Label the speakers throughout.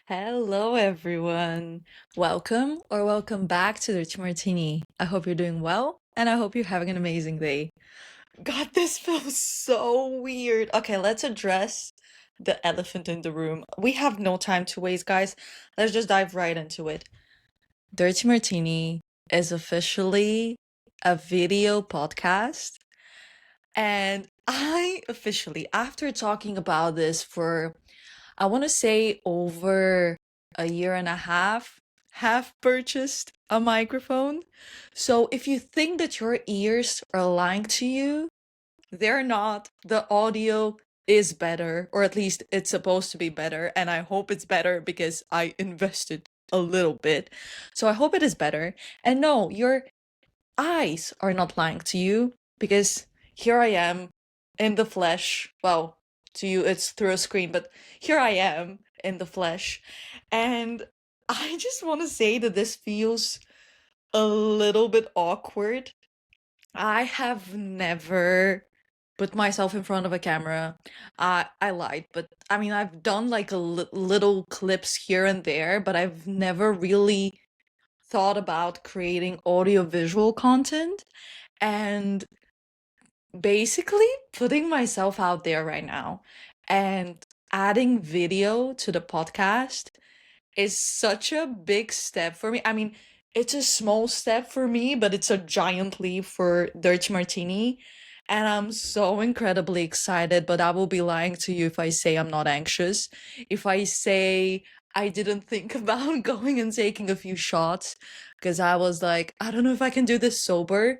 Speaker 1: Hello, everyone. Welcome or welcome back to the Martini. I hope you're doing well and I hope you're having an amazing day. God, this feels so weird. Okay, let's address the elephant in the room. We have no time to waste, guys. Let's just dive right into it. Dirty Martini is officially a video podcast. And I officially, after talking about this for I want to say over a year and a half, have purchased a microphone. So if you think that your ears are lying to you, they're not. The audio is better, or at least it's supposed to be better. And I hope it's better because I invested a little bit. So I hope it is better. And no, your eyes are not lying to you because here I am in the flesh. Well, to you it's through a screen, but here I am in the flesh. And I just want to say that this feels a little bit awkward. I have never put myself in front of a camera. I lied, but I mean, I've done like little clips here and there, but I've never really thought about creating audiovisual content. And basically putting myself out there right now and adding video to the podcast is such a big step for me. I mean, it's a small step for me, but it's a giant leap for Dirty Martini. And I'm so incredibly excited, but I will be lying to you if I say I'm not anxious. If I say I didn't think about going and taking a few shots, because I was like, I don't know if I can do this sober.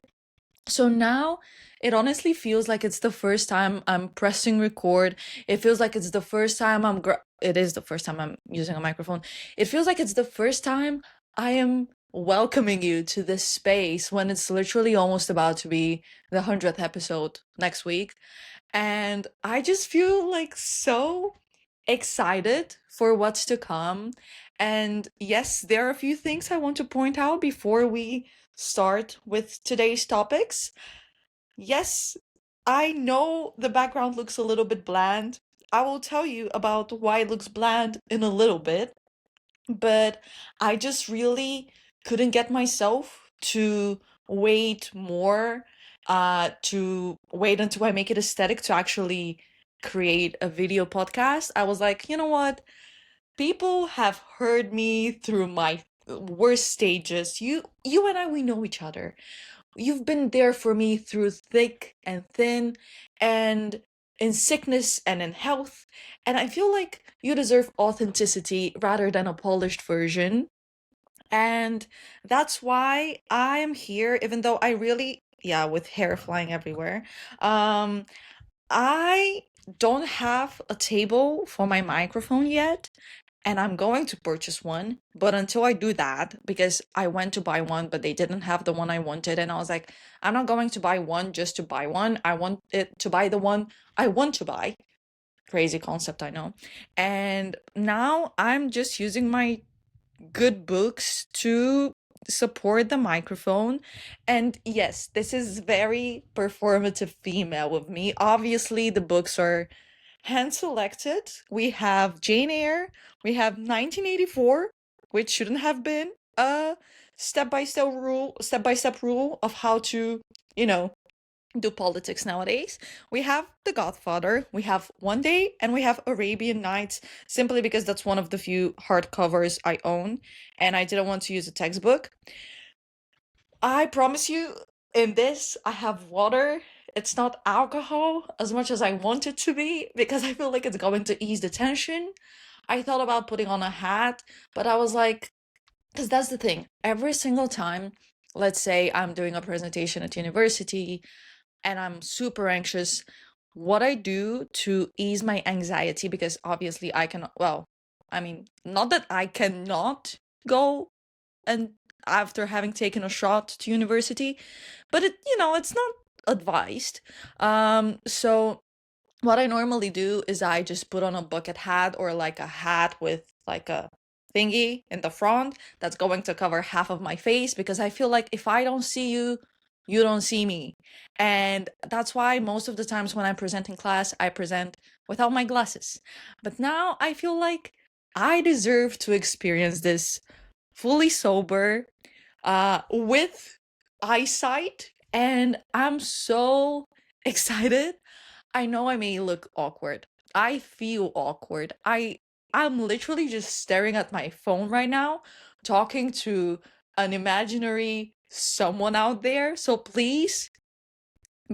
Speaker 1: So now it honestly feels like it's the first time I'm pressing record. It feels like it's the first time it is the first time I'm using a microphone. It feels like it's the first time I am welcoming you to this space when it's literally almost about to be the 100th episode next week. And I just feel like so excited for what's to come. And yes, there are a few things I want to point out before we start with today's topics. Yes, I know the background looks a little bit bland. I will tell you about why it looks bland in a little bit, but I just really couldn't get myself to wait more, to wait until I make it aesthetic to actually create a video podcast. I was like, you know what? People have heard me through my worst stages. You and I, we know each other. You've been there for me through thick and thin, and in sickness and in health. And I feel like you deserve authenticity rather than a polished version. And that's why I am here, even though I really, yeah, with hair flying everywhere. Um, I don't have a table for my microphone yet, and I'm going to purchase one. But until I do that, because I went to buy one, but they didn't have the one I wanted, and I was like, I'm not going to buy one just to buy one. I want it to buy the one I want to buy. Crazy concept, I know. And now I'm just using my good books to support the microphone. And yes, this is very performative female of me. Obviously, the books are hand selected. We have Jane Eyre, we have 1984, which shouldn't have been a step by step rule of how to, you know, do politics nowadays. We have The Godfather, we have One Day, and we have Arabian Nights, simply because that's one of the few hardcovers I own, and I didn't want to use a textbook. I promise you, in this, I have water. It's not alcohol as much as I want it to be, because I feel like it's going to ease the tension. I thought about putting on a hat, but I was like, because that's the thing. Every single time, let's say I'm doing a presentation at university and I'm super anxious, what I do to ease my anxiety, because obviously I can, well, I mean, not that I cannot go and after having taken a shot to university, but it's not advised. So what I normally do is I just put on a bucket hat or like a hat with like a thingy in the front that's going to cover half of my face, because I feel like if I don't see you, you don't see me. And that's why most of the times when I present in class, I present without my glasses. But now I feel like I deserve to experience this fully sober, with eyesight, and I'm so excited. I know I may look awkward. I feel awkward. I'm literally just staring at my phone right now, talking to an imaginary someone out there. So please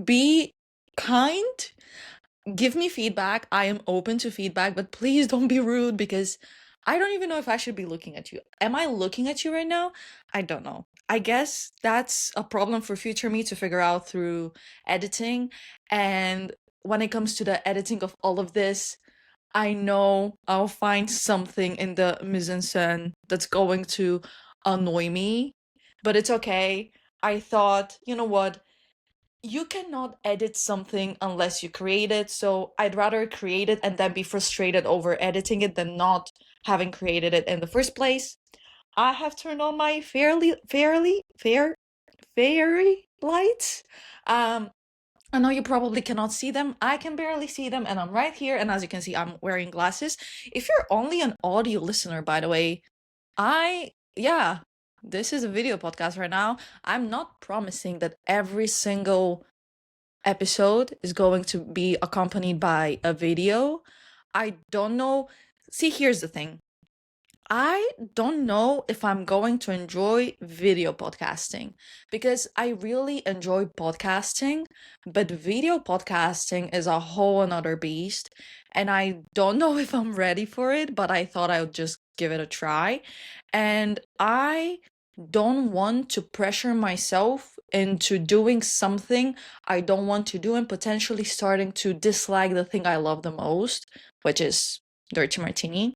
Speaker 1: be kind, give me feedback. I am open to feedback, but please don't be rude because I don't even know if I should be looking at you. Am I looking at you right now? I don't know. I guess that's a problem for future me to figure out through editing. And when it comes to the editing of all of this, I know I'll find something in the mise en scène that's going to annoy me, but it's okay. I thought, you know what? You cannot edit something unless you create it. So I'd rather create it and then be frustrated over editing it than not having created it in the first place. I have turned on my fairy lights. Um, I know you probably cannot see them. I can barely see them, and I'm right here. And as you can see, I'm wearing glasses. If you're only an audio listener, by the way, yeah, this is a video podcast right now. I'm not promising that every single episode is going to be accompanied by a video. I don't know. See, here's the thing. I don't know if I'm going to enjoy video podcasting because I really enjoy podcasting, but video podcasting is a whole another beast. And I don't know if I'm ready for it, but I thought I would just give it a try. And I don't want to pressure myself into doing something I don't want to do and potentially starting to dislike the thing I love the most, which is Dirty Martini.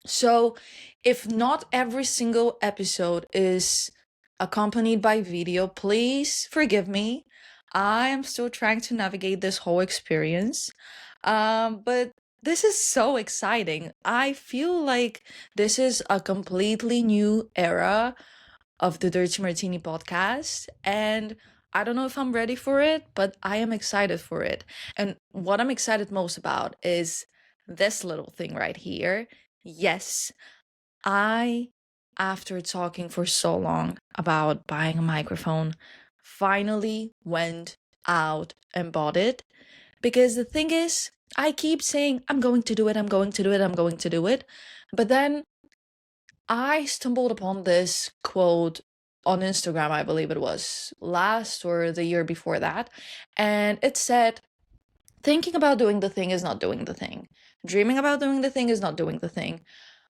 Speaker 1: So, if not every single episode is accompanied by video, please forgive me. I am still trying to navigate this whole experience. But this is so exciting. I feel like this is a completely new era of the Dirty Martini podcast. And I don't know if I'm ready for it, but I am excited for it. And what I'm excited most about is this little thing right here. Yes, I, after talking for so long about buying a microphone, finally went out and bought it. Because the thing is, I keep saying, I'm going to do it, I'm going to do it, I'm going to do it. But then I stumbled upon this quote on Instagram, I believe it was last or the year before that. And it said, thinking about doing the thing is not doing the thing. Dreaming about doing the thing is not doing the thing.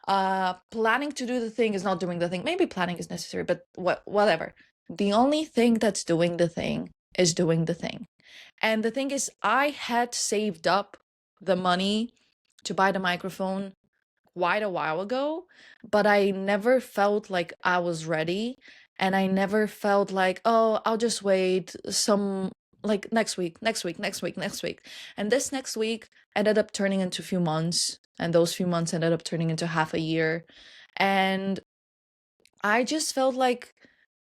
Speaker 1: Planning to do the thing is not doing the thing. Maybe planning is necessary, but whatever. The only thing that's doing the thing is doing the thing. And the thing is, I had saved up the money to buy the microphone quite a while ago, but I never felt like I was ready. And I never felt like, oh, I'll just wait some, like next week, next week, next week, next week. And this next week ended up turning into a few months. And those few months ended up turning into half a year. And I just felt like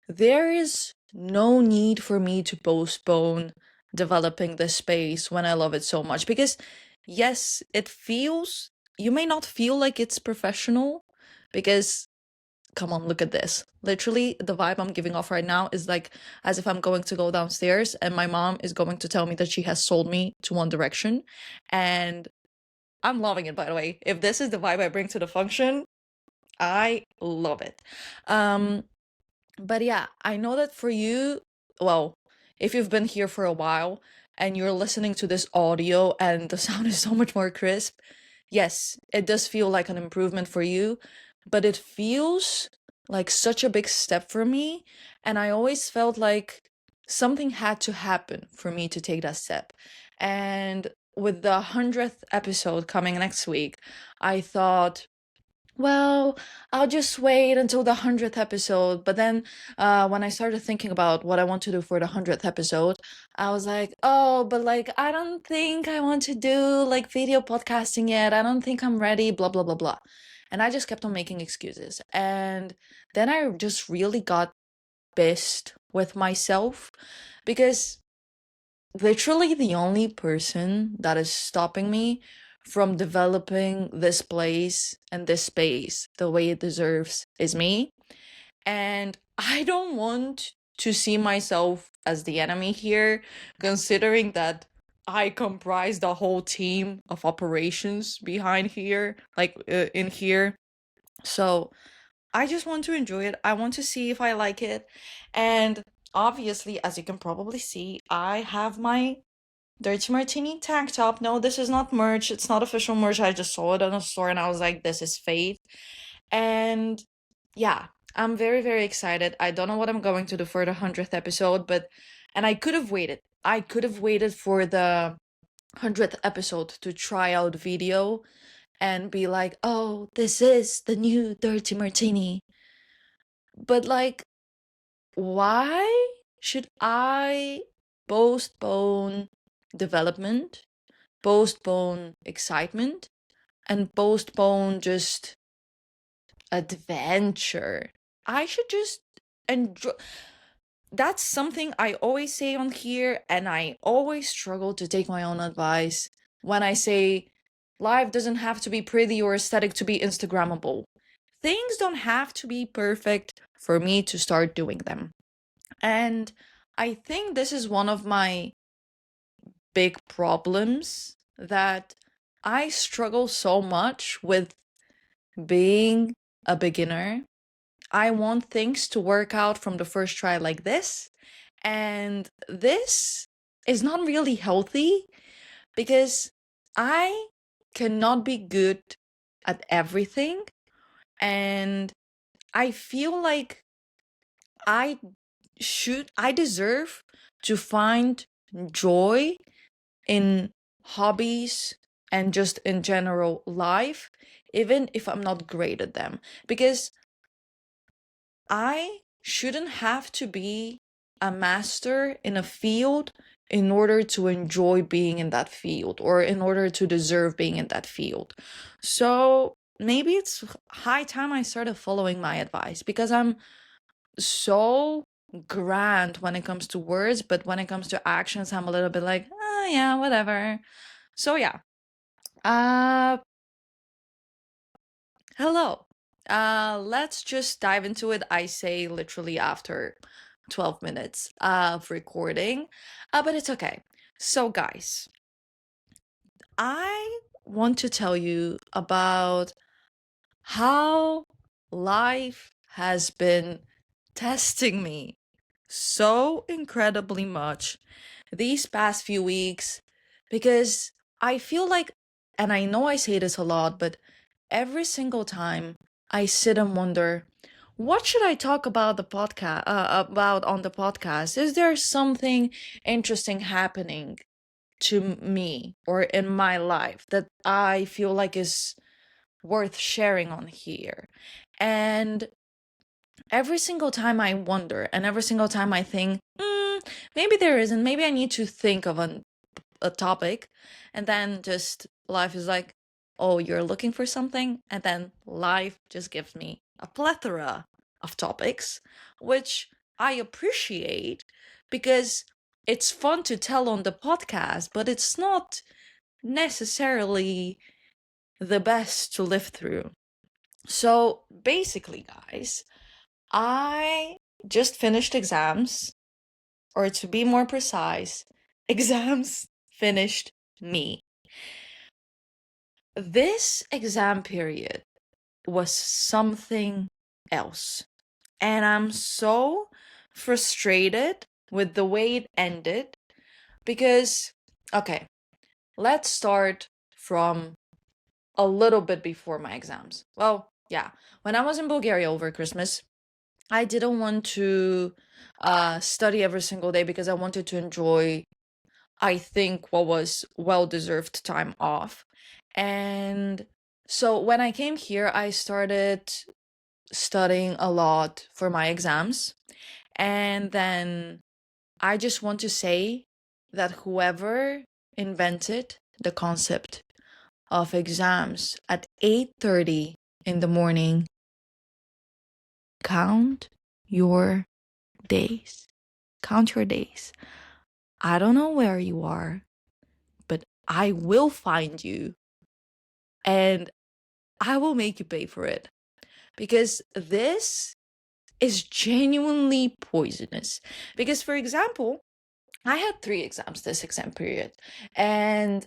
Speaker 1: there is no need for me to postpone developing this space when I love it so much. Because, yes, you may not feel like it's professional because, come on, look at this. Literally, the vibe I'm giving off right now is like as if I'm going to go downstairs and my mom is going to tell me that she has sold me to One Direction. And I'm loving it, by the way. If this is the vibe I bring to the function, I love it. Um, but yeah, I know that for you, well, if you've been here for a while and you're listening to this audio and the sound is so much more crisp, yes, it does feel like an improvement for you, but it feels like such a big step for me. And I always felt like something had to happen for me to take that step. And with the 100th episode coming next week, I thought, well, I'll just wait until the 100th episode. But then when I started thinking about what I want to do for the 100th episode, I was like, oh, but like, I don't think I want to do like video podcasting yet. I don't think I'm ready, blah, blah, blah, blah. And I just kept on making excuses. And then I just really got pissed with myself because literally the only person that is stopping me from developing this place and this space the way it deserves is me. And I don't want to see myself as the enemy here, considering that I comprise the whole team of operations behind here, like in here. So I just want to enjoy it. I want to see if I like it. And obviously, as you can probably see, I have my Dirty Martini tank top. No, this is not merch. It's not official merch. I just saw it on a store and I was like, this is fate. And yeah, I'm very, very excited. I don't know what I'm going to do for the 100th episode, and I could have waited. I could have waited for the 100th episode to try out video and be like, oh, this is the new Dirty Martini. But like, why should I postpone development, postpone excitement, and postpone just adventure? I should just enjoy. That's something I always say on here, and I always struggle to take my own advice when I say life doesn't have to be pretty or aesthetic to be Instagrammable. Things don't have to be perfect for me to start doing them. And I think this is one of my big problems, that I struggle so much with being a beginner. I want things to work out from the first try like this. And this is not really healthy because I cannot be good at everything. And I feel like I I deserve to find joy in hobbies and just in general life, even if I'm not great at them. Because I shouldn't have to be a master in a field in order to enjoy being in that field or in order to deserve being in that field. So maybe it's high time I started following my advice, because I'm so grand when it comes to words, but when it comes to actions, I'm a little bit like, oh, yeah, whatever. So yeah. Uh Hello. Let's just dive into it. I say literally after 12 minutes of recording. But it's okay. So guys, I want to tell you about how life has been testing me so incredibly much these past few weeks, because I feel like, and I know I say this a lot, but every single time I sit and wonder, what should I talk about on the podcast? Is there something interesting happening to me or in my life that I feel like is worth sharing on here? And every single time I wonder, and every single time I think, maybe there isn't, maybe I need to think of a topic, and then just life is like, oh, you're looking for something, and then life just gives me a plethora of topics, which I appreciate because it's fun to tell on the podcast, but it's not necessarily the best to live through. So basically, guys, I just finished exams, or to be more precise, exams finished me. This exam period was something else. And I'm so frustrated with the way it ended because, okay, let's start from a little bit before my exams. Well, yeah, when I was in Bulgaria over Christmas, I didn't want to study every single day because I wanted to enjoy, I think, what was well-deserved time off. And so when I came here, I started studying a lot for my exams. And then I just want to say that whoever invented the concept of exams at 8:30 in the morning, count your days. Count your days. I don't know where you are, but I will find you and I will make you pay for it because this is genuinely poisonous. Because, for example, I had 3 exams this exam period, and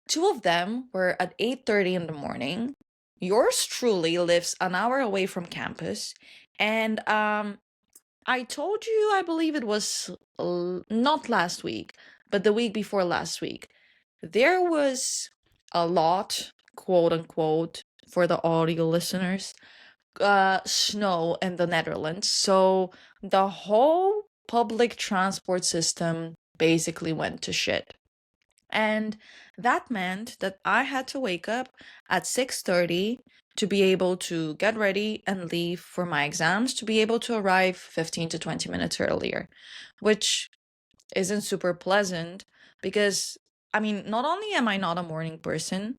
Speaker 1: two of them were at 8:30 in the morning. Yours truly lives an hour away from campus, and I told you, I believe it was not last week, but the week before last week, there was a lot, quote unquote, for the audio listeners, snow in the Netherlands. So the whole public transport system basically went to shit. And that meant that I had to wake up at 6:30 to be able to get ready and leave for my exams, to be able to arrive 15 to 20 minutes earlier, which isn't super pleasant because, I mean, not only am I not a morning person,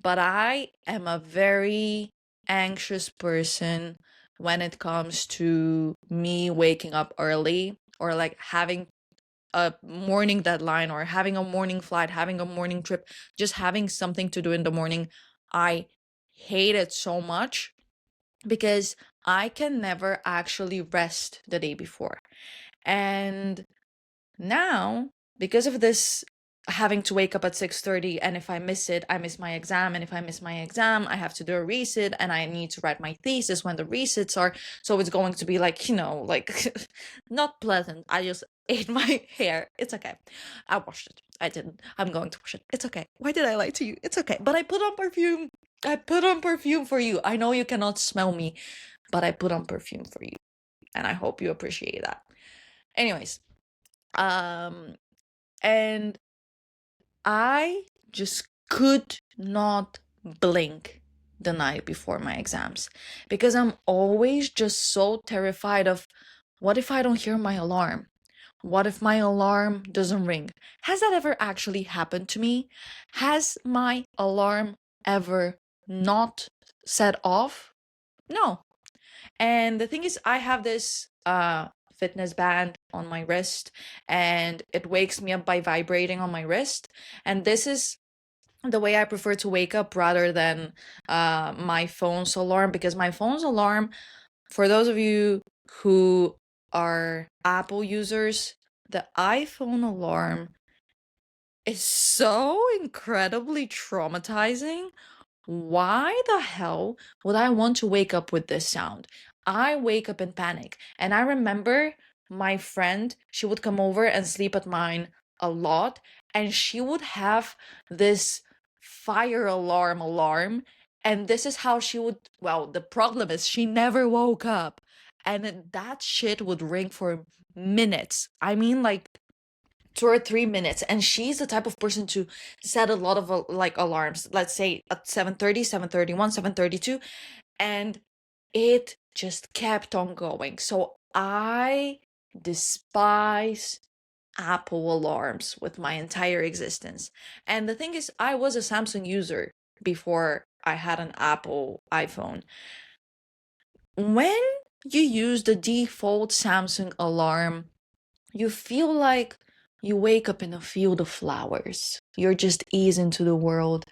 Speaker 1: but I am a very anxious person when it comes to me waking up early or like having a morning deadline or having a morning flight, having a morning trip, just having something to do in the morning. I hate it so much because I can never actually rest the day before. And now, because of this having to wake up at 6:30, and if I miss it, I miss my exam, and if I miss my exam, I have to do a resit, and I need to write my thesis when the resits are, so it's going to be like, like not pleasant. I just ate my hair. It's okay. I washed it. I didn't. I'm going to wash it. It's okay. Why did I lie to you? It's okay. But I put on perfume. I put on perfume for you. I know you cannot smell me, but I put on perfume for you, and I hope you appreciate that. Anyways, um and I just could not blink the night before my exams because I'm always just so terrified of what if I don't hear my alarm? What if my alarm doesn't ring? Has that ever actually happened to me? Has my alarm ever not set off? No. And the thing is, I have this fitness band on my wrist, and it wakes me up by vibrating on my wrist. And this is the way I prefer to wake up rather than my phone's alarm, because my phone's alarm, for those of you who are Apple users, the iPhone alarm is so incredibly traumatizing. Why the hell would I want to wake up with this sound? I wake up in panic. And I remember my friend, she would come over and sleep at mine a lot, and she would have this fire alarm. And this is how she would, well, the problem is she never woke up. And that shit would ring for minutes. I mean, like 2 or 3 minutes, and she's the type of person to set a lot of like alarms, let's say at 7:30, 7:31, 7:32, and it just kept on going. So I despise Apple alarms with my entire existence. And the thing is, I was a Samsung user before I had an Apple iPhone. When you use the default Samsung alarm, you feel like you wake up in a field of flowers. You're just eased into the world.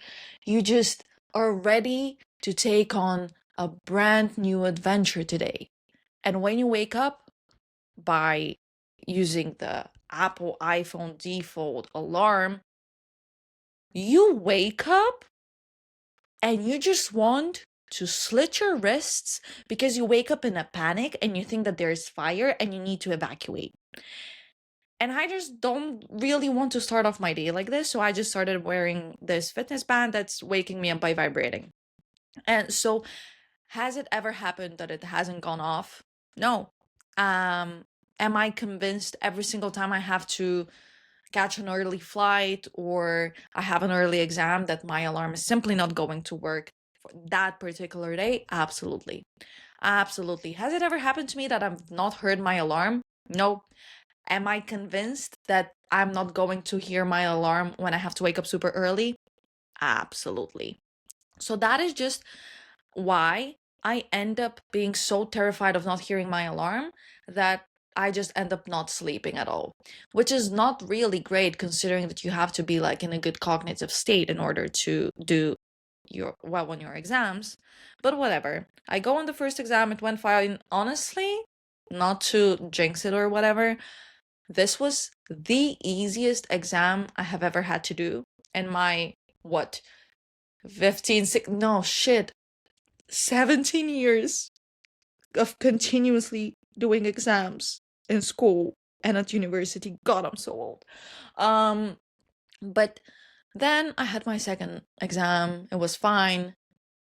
Speaker 1: You just are ready to take on a brand new adventure today. And when you wake up by using the Apple iPhone default alarm, you wake up and you just want to slit your wrists because you wake up in a panic and you think that there's fire and you need to evacuate. And I just don't really want to start off my day like this. So I just started wearing this fitness band that's waking me up by vibrating. And so, has it ever happened that it hasn't gone off? No. Am I convinced every single time I have to catch an early flight or I have an early exam that my alarm is simply not going to work for that particular day? Absolutely. Absolutely. Has it ever happened to me that I've not heard my alarm? No. Am I convinced that I'm not going to hear my alarm when I have to wake up super early? Absolutely. So that is just why I end up being so terrified of not hearing my alarm that I just end up not sleeping at all, which is not really great considering that you have to be like in a good cognitive state in order to do on your exams. But whatever. I go on the first exam, it went fine. Honestly, not to jinx it or whatever, this was the easiest exam I have ever had to do in my what 15 six, no shit 17 years of continuously doing exams in school and at university. God, I'm so old. Um, but then I had my second exam, it was fine.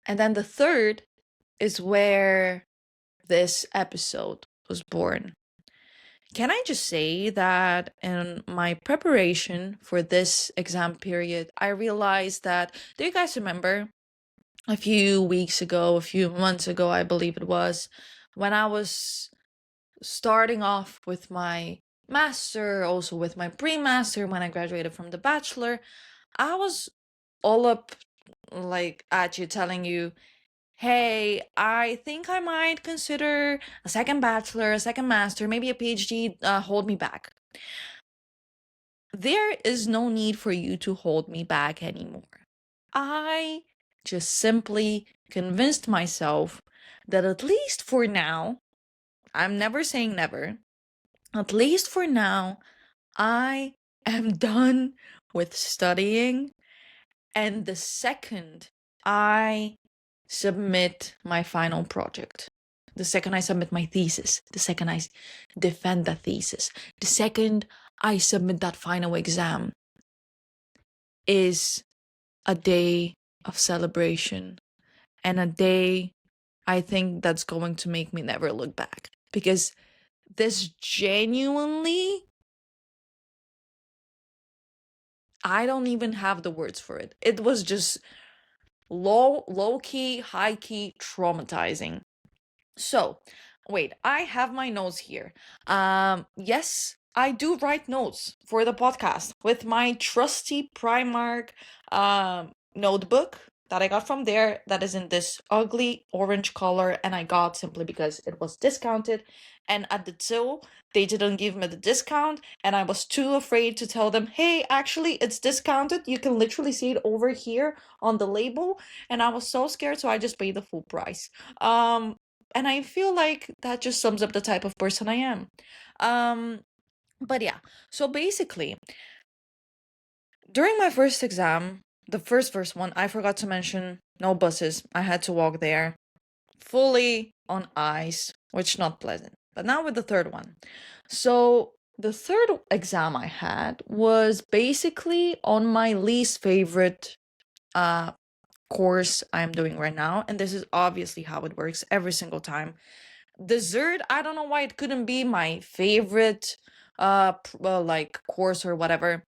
Speaker 1: And then the third is where this episode was born. Can I just say that in my preparation for this exam period, I realized that, do you guys remember a few weeks ago, a few months ago, I believe it was, when I was starting off with my master, also with my pre-master, when I graduated from the bachelor, I was all up like at you telling you, hey, I think I might consider a second bachelor, a second master, maybe a PhD, hold me back. There is no need for you to hold me back anymore. I just simply convinced myself that at least for now, I'm never saying never, at least for now, I am done with studying. And the second I submit my final project, the second I submit my thesis, the second I defend that thesis, the second I submit that final exam is a day of celebration and a day I think that's going to make me never look back. Because this genuinely, I don't even have the words for it. It was just low key, high key traumatizing. So, wait, I have my notes here. Yes, I do write notes for the podcast with my trusty Primark notebook that I got from there, that is in this ugly orange color, and I got simply because it was discounted. And at the till, they didn't give me the discount, and I was too afraid to tell them, hey, actually, it's discounted. You can literally see it over here on the label. And I was so scared, so I just paid the full price. And I feel like that just sums up the type of person I am. But yeah, so basically, during my first exam, the first one, I forgot to mention no buses. I had to walk there fully on ice, which not pleasant. But now with the third one. So the third exam I had was basically on my least favorite course I'm doing right now, and this is obviously how it works every single time. Dessert, I don't know why it couldn't be my favorite like course or whatever.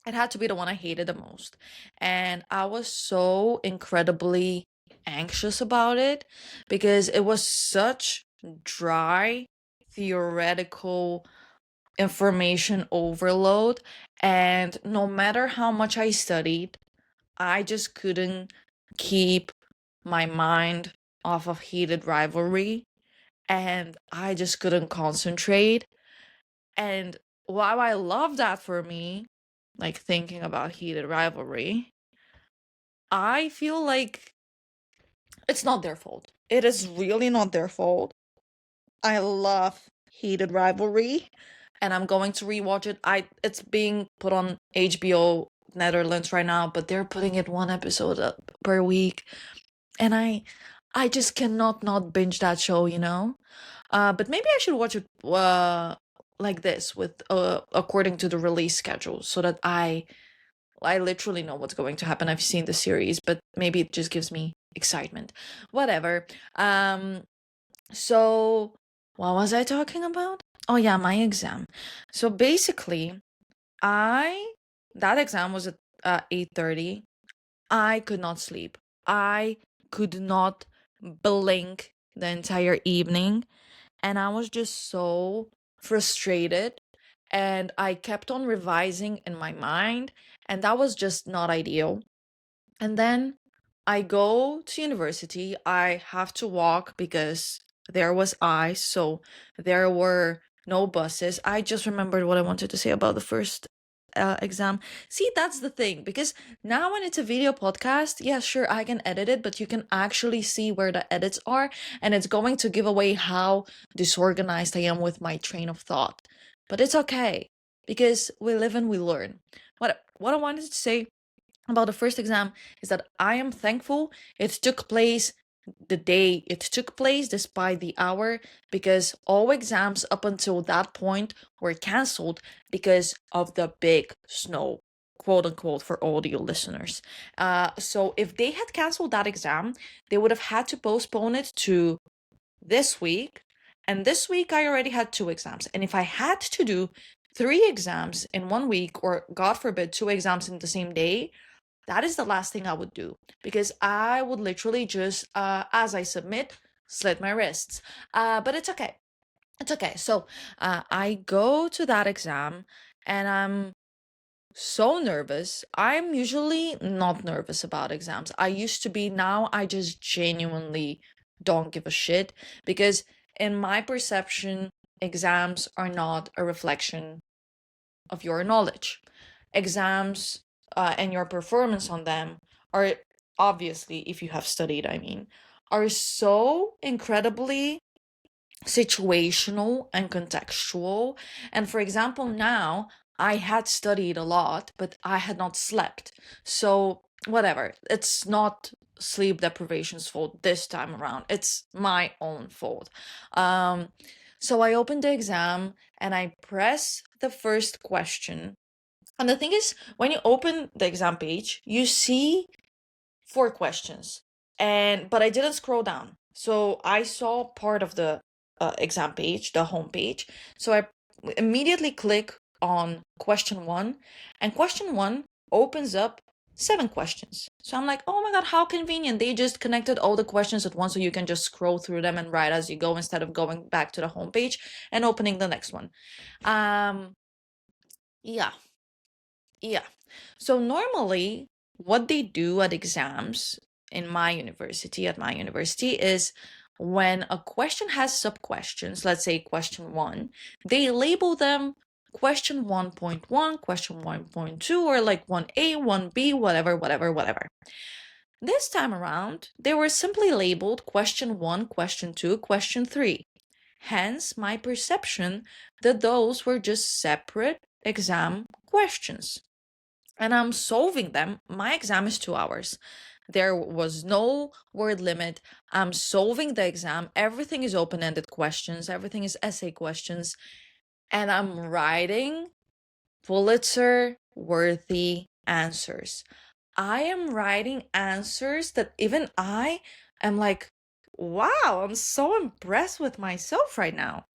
Speaker 1: It had to be the one I hated the most. And I was so incredibly anxious about it because it was such dry theoretical information overload, and no matter how much I studied, I just couldn't keep my mind off of heated rivalry, and I just couldn't concentrate. And while I love that for me, like thinking about heated rivalry, I feel like it's not their fault. It is really not their fault. I love heated rivalry, and I'm going to rewatch it. It's being put on HBO Netherlands right now, but they're putting it one episode up per week, and I just cannot not binge that show, you know. But maybe I should watch it like this, with according to the release schedule, so that I literally know what's going to happen. I've seen the series, but maybe it just gives me excitement. Whatever. So what was I talking about? Oh yeah, my exam. So basically, I that exam was at 8:30. I could not sleep. I could not blink the entire evening, and I was just so frustrated, and I kept on revising in my mind, and that was just not ideal. And then I go to university. I have to walk because there was ice, so there were no buses. I just remembered what I wanted to say about the first exam. See, that's the thing, because now when it's a video podcast, yeah, sure, I can edit it, but you can actually see where the edits are, and it's going to give away how disorganized I am with my train of thought. But it's okay, because we live and we learn. What I wanted to say about the first exam is that I am thankful it took place the day it took place, despite the hour, because all exams up until that point were cancelled because of the big snow, quote unquote, for all you listeners. So if they had cancelled that exam, they would have had to postpone it to this week. And this week I already had 2 exams. And if I had to do 3 exams in 1 week, or God forbid, 2 exams in the same day, that is the last thing I would do, because I would literally just, as I submit, slit my wrists. But it's okay. It's okay. So I go to that exam and I'm so nervous. I'm usually not nervous about exams. I used to be. Now I just genuinely don't give a shit, because in my perception, exams are not a reflection of your knowledge. Exams and your performance on them are, obviously, if you have studied, I mean, are so incredibly situational and contextual. And for example, now I had studied a lot, but I had not slept. So, whatever, it's not sleep deprivation's fault this time around, it's my own fault. So I open the exam and I press the first question. And the thing is, when you open the exam page, you see 4 questions, but I didn't scroll down, so I saw part of the exam page, the home page. So I immediately click on question 1, and question 1 opens up 7 questions. So I'm like, oh my god, how convenient! They just connected all the questions at once, so you can just scroll through them and write as you go, instead of going back to the home page and opening the next one. Yeah. Yeah. So normally, what they do at exams at my university, is when a question has sub-questions, let's say question 1, they label them question 1.1, question 1.2, or like 1A, 1B, whatever, whatever, whatever. This time around, they were simply labeled question 1, question 2, question 3. Hence, my perception that those were just separate exam questions, and I'm solving them. My exam is 2 hours. There was no word limit. I'm solving the exam. Everything is open-ended questions. Everything is essay questions. And I'm writing Pulitzer-worthy answers. I am writing answers that even I am like, wow, I'm so impressed with myself right now.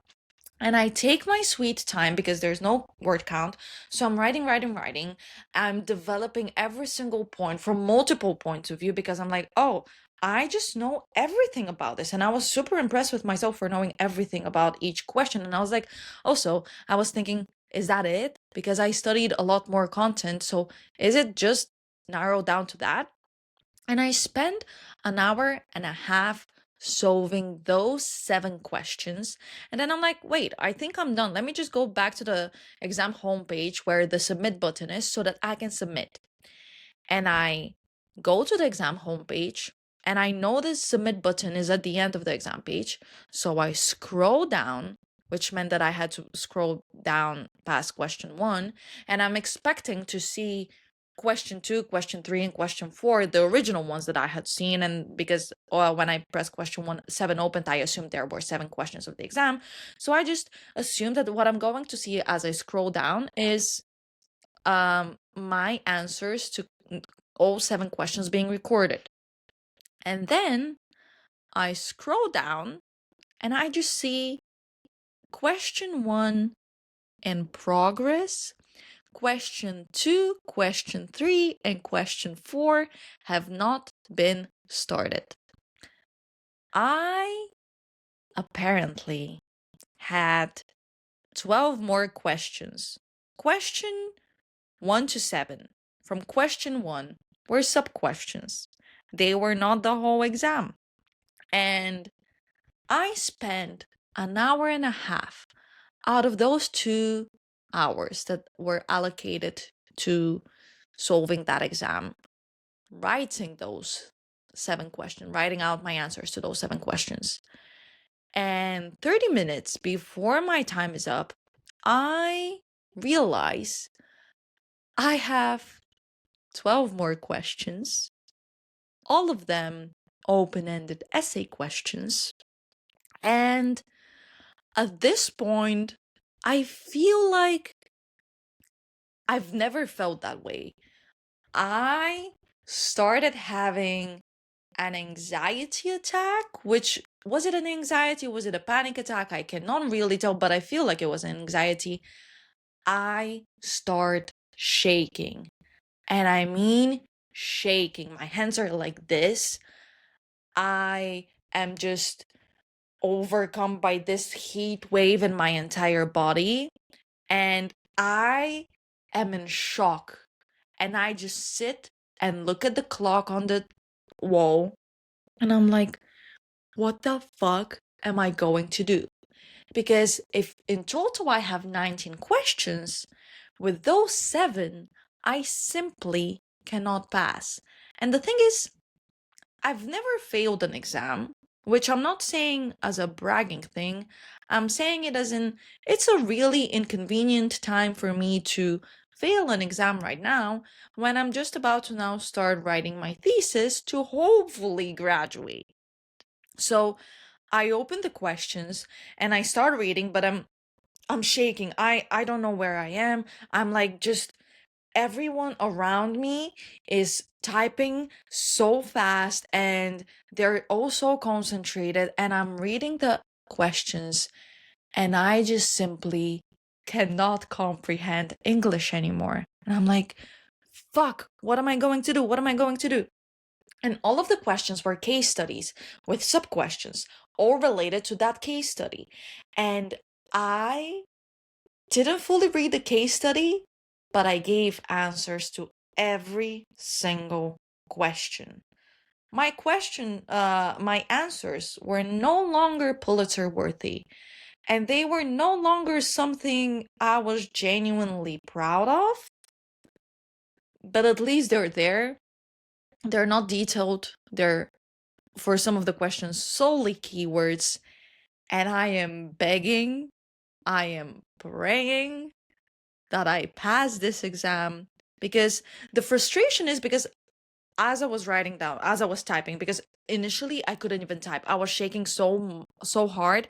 Speaker 1: And I take my sweet time because there's no word count. So I'm writing, writing, writing. I'm developing every single point from multiple points of view, because I'm like, oh, I just know everything about this. And I was super impressed with myself for knowing everything about each question. And I was like, also, I was thinking, is that it? Because I studied a lot more content. So is it just narrowed down to that? And I spent an hour and a half solving those 7 questions. And then I'm like, wait, I think I'm done. Let me just go back to the exam homepage where the submit button is, so that I can submit. And I go to the exam homepage, and I know the submit button is at the end of the exam page. So I scroll down, which meant that I had to scroll down past question 1. And I'm expecting to see question 2, question 3, and question 4, the original ones that I had seen. And because when I pressed question 1, 7 opened, I assumed there were 7 questions of the exam. So I just assumed that what I'm going to see as I scroll down is my answers to all 7 questions being recorded. And then I scroll down and I just see question 1 in progress, question 2, question 3, and question 4 have not been started. I apparently had 12 more questions. Question 1 to 7 from question 1 were sub-questions. They were not the whole exam. And I spent an hour and a half out of those 2 hours that were allocated to solving that exam, writing those 7 questions, writing out my answers to those 7 questions. And 30 minutes before my time is up, I realize I have 12 more questions, all of them open-ended essay questions. And at this point, I feel like I've never felt that way. I started having an anxiety attack, which was it an anxiety? Was it a panic attack? I cannot really tell, but I feel like it was an anxiety. I start shaking. And I mean shaking. My hands are like this. I am just overcome by this heat wave in my entire body. And I am in shock. And I just sit and look at the clock on the wall. And I'm like, what the fuck am I going to do? Because if in total I have 19 questions, with those 7, I simply cannot pass. And the thing is, I've never failed an exam, which I'm not saying as a bragging thing. I'm saying it as in it's a really inconvenient time for me to fail an exam right now when I'm just about to now start writing my thesis to hopefully graduate. So I open the questions and I start reading, but I'm shaking. I don't know where I am. I'm like just everyone around me is typing so fast and they're all so concentrated, and I'm reading the questions and I just simply cannot comprehend English anymore. And I'm like, fuck, what am I going to do? What am I going to do? And all of the questions were case studies with sub questions, all related to that case study. And I didn't fully read the case study, but I gave answers to every single question. My answers were no longer Pulitzer worthy, and they were no longer something I was genuinely proud of, but at least they're there. They're not detailed. They're, for some of the questions, solely keywords. And I am begging, I am praying that I pass this exam, because the frustration is because as I was writing down, as I was typing, because initially I couldn't even type. I was shaking so hard.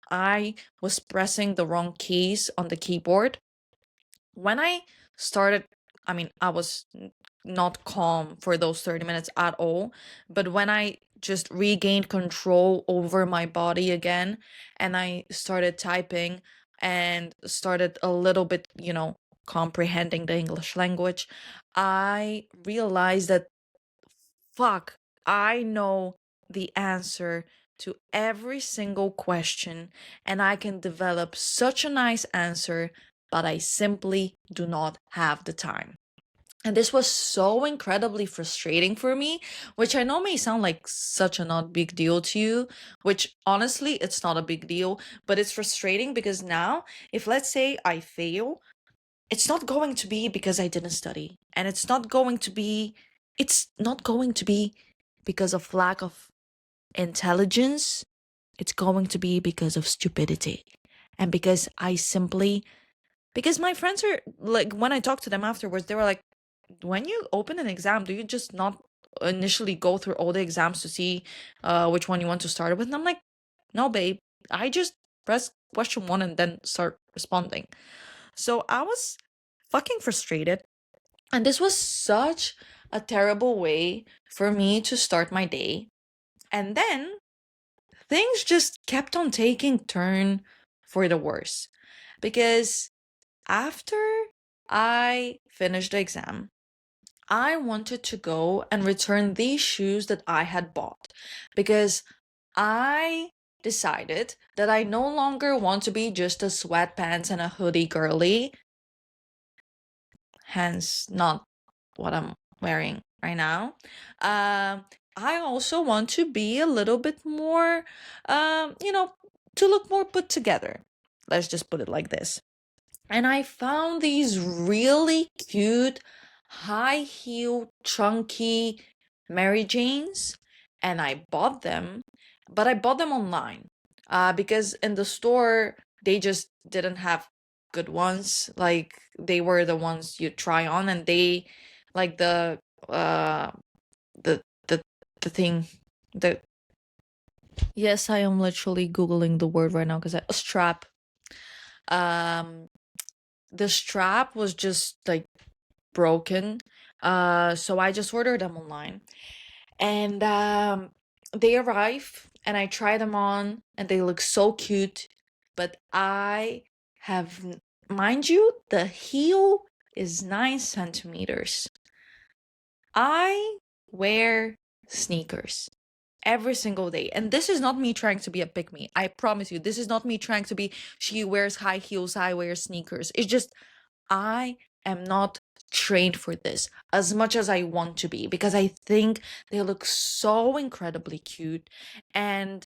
Speaker 1: I was pressing the wrong keys on the keyboard. When I started, I mean, I was not calm for those 30 minutes at all, but when I just regained control over my body again and I started typing and started a little bit, comprehending the English language, I realized that fuck, I know the answer to every single question and I can develop such a nice answer, but I simply do not have the time. And this was so incredibly frustrating for me, which I know may sound like such a not big deal to you, which honestly, it's not a big deal, but it's frustrating because now, if let's say I fail, it's not going to be because I didn't study. And it's not going to be because of lack of intelligence. It's going to be because of stupidity. And because my friends are like, when I talk to them afterwards, they were like, when you open an exam, do you just not initially go through all the exams to see which one you want to start with? And I'm like, no, babe, I just press question 1 and then start responding. So I was fucking frustrated. And this was such a terrible way for me to start my day. And then things just kept on taking turn for the worse. Because after I finished the exam, I wanted to go and return these shoes that I had bought. Because I decided that I no longer want to be just a sweatpants and a hoodie girly. Hence, not what I'm wearing right now. I also want to be a little bit more, to look more put together. Let's just put it like this. and I found these really cute, high heel, chunky Mary Janes, and I bought them, but I bought them online because in the store they just didn't have good ones. Like they were the ones you try on, and they like uh the the the thing the yes, I am literally googling the word right now because I strap. Um, the strap was just like broken. So I just ordered them online. And they arrive and I try them on and they look so cute. But I have, mind you, the heel is 9 centimeters. I wear sneakers every single day. And this is not me trying to be a pick me. I promise you, this is not me trying to be, she wears high heels, I wear sneakers. It's just I am not trained for this as much as I want to be because I think they look so incredibly cute. And